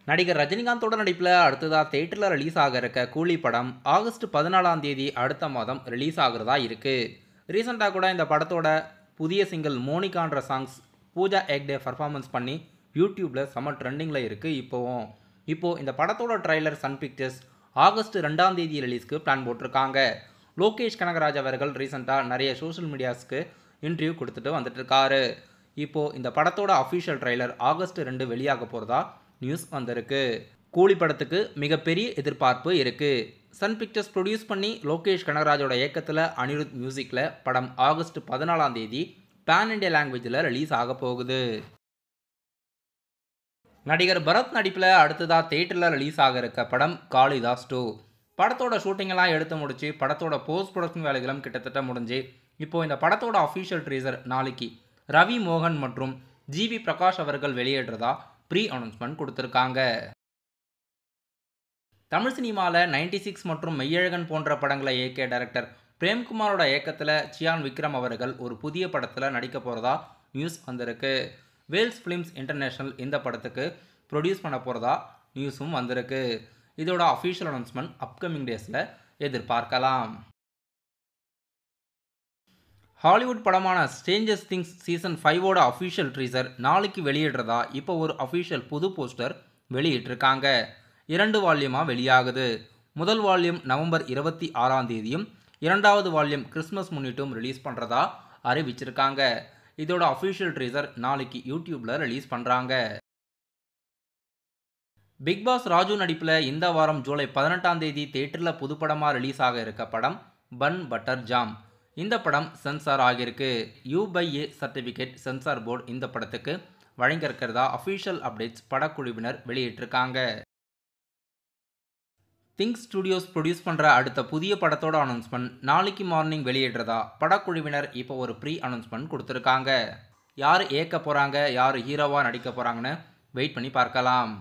நடிகர் ரஜினிகாந்தோட நடிப்பில் அடுத்ததா தியேட்டரில் ரிலீஸ் ஆக இருக்க கூலி படம் ஆகஸ்ட் 14ஆம் தேதி அடுத்த மாதம் ரிலீஸ் ஆகிறதா இருக்கு. ரீசெண்டாக கூட இந்த படத்தோட புதிய சிங்கிள் மோனிகான்ற சாங்ஸ் பூஜா ஹெக்டே பர்ஃபார்மன்ஸ் பண்ணி யூடியூப்ல செம ட்ரெண்டிங்கில் இருக்கு. இப்போ இந்த படத்தோட ட்ரைலர் சன் பிக்சர்ஸ் ஆகஸ்ட் 2ஆம் தேதி ரிலீஸ்க்கு பிளான் போட்டிருக்காங்க. லோகேஷ் கனகராஜ் அவர்கள் ரீசெண்டாக நிறைய சோஷியல் மீடியாஸ்க்கு இன்டர்வியூ கொடுத்துட்டு வந்துட்டு இருக்காரு. இப்போ இந்த படத்தோட அஃபிஷியல் ட்ரைலர் ஆகஸ்ட் 2 வெளியாக போகிறதா நியூஸ் வந்திருக்கு. கூலி படத்துக்கு மிகப்பெரிய எதிர்பார்ப்பு இருக்கு. சன் பிக்சர்ஸ் ப்ரொடியூஸ் பண்ணி லோகேஷ் கனகராஜோட இயக்கத்தில் அனிருத் மியூசிக்கில் படம் ஆகஸ்ட் 14ஆம் தேதி பேன் இண்டியா லாங்குவேஜில் ரிலீஸ் ஆக போகுது. நடிகர் பரத் நடிப்பில் அடுத்ததா தியேட்டரில் ரிலீஸ் ஆக இருக்க படம் காளிதாஸ் 2. படத்தோட ஷூட்டிங்கெல்லாம் எடுத்து முடிச்சு படத்தோட போஸ்ட் ப்ரொடக்ஷன் வேலைகளும் கிட்டத்தட்ட முடிஞ்சு இப்போ இந்த படத்தோட அஃபிஷியல் ட்ரீசர் நாளைக்கு ரவி மோகன் மற்றும் ஜிவி பிரகாஷ் அவர்கள் வெளியிடுறதா ப்ரீ அனௌன்ஸ்மெண்ட் கொடுத்துருக்காங்க. தமிழ் சினிமாவில் 96 மற்றும் மெய்யழகன் போன்ற படங்களை இயக்கிய டைரக்டர் பிரேம்குமாரோட இயக்கத்தில் சியான் விக்ரம் அவர்கள் ஒரு புதிய படத்தில் நடிக்க போகிறதா நியூஸ் வந்திருக்கு. வேல்ஸ் ஃபிலிம்ஸ் இன்டர்நேஷனல் இந்த படத்துக்கு ப்ரொடியூஸ் பண்ண போகிறதா நியூஸும் வந்திருக்கு. இதோட அஃபிஷியல் அனௌன்ஸ்மெண்ட் அப்கமிங் டேஸில் எதிர்பார்க்கலாம். ஹாலிவுட் படமான ஸ்ட்ரேஞ்சர் திங்ஸ் சீசன் 5ஓட அஃபிஷியல் ட்ரீசர் நாளைக்கு வெளியிடுறதா இப்போ ஒரு அஃபிஷியல் புது போஸ்டர் வெளியிட்டிருக்காங்க. 2 வால்யூமாக வெளியாகுது. முதல் வால்யூம் நவம்பர் 26ஆம் தேதியும் 2வது வால்யூம் கிறிஸ்மஸ் முன்னிட்டும் ரிலீஸ் பண்ணுறதா அறிவிச்சிருக்காங்க. இதோட அஃபிஷியல் ட்ரீசர் நாளைக்கு யூடியூப்பில் ரிலீஸ் பண்ணுறாங்க. பிக் பாஸ் ராஜு நடிப்பில் இந்த வாரம் ஜூலை 18ஆம் தேதி தியேட்டரில் புதுப்படமாக ரிலீஸ் ஆக இருக்க படம் பன் பட்டர் ஜாம். இந்த படம் சென்சார் ஆகியிருக்கு. U/A சர்டிஃபிகேட் சென்சார் போர்டு இந்த படத்துக்கு வழங்கியிருக்கிறதா அஃபிஷியல் அப்டேட்ஸ் படக்குழுவினர் வெளியிட்டிருக்காங்க. திங்க் ஸ்டுடியோஸ் ப்ரொடியூஸ் பண்ணுற அடுத்த புதிய படத்தோட அனௌன்ஸ்மெண்ட் நாளைக்கு மார்னிங் வெளியிடுறதா படக்குழுவினர் இப்போ ஒரு ப்ரீ அனௌன்ஸ்மெண்ட் கொடுத்துருக்காங்க. யார் இயக்க போகிறாங்க, யார் ஹீரோவாக நடிக்க போகிறாங்கன்னு வெயிட் பண்ணி பார்க்கலாம்.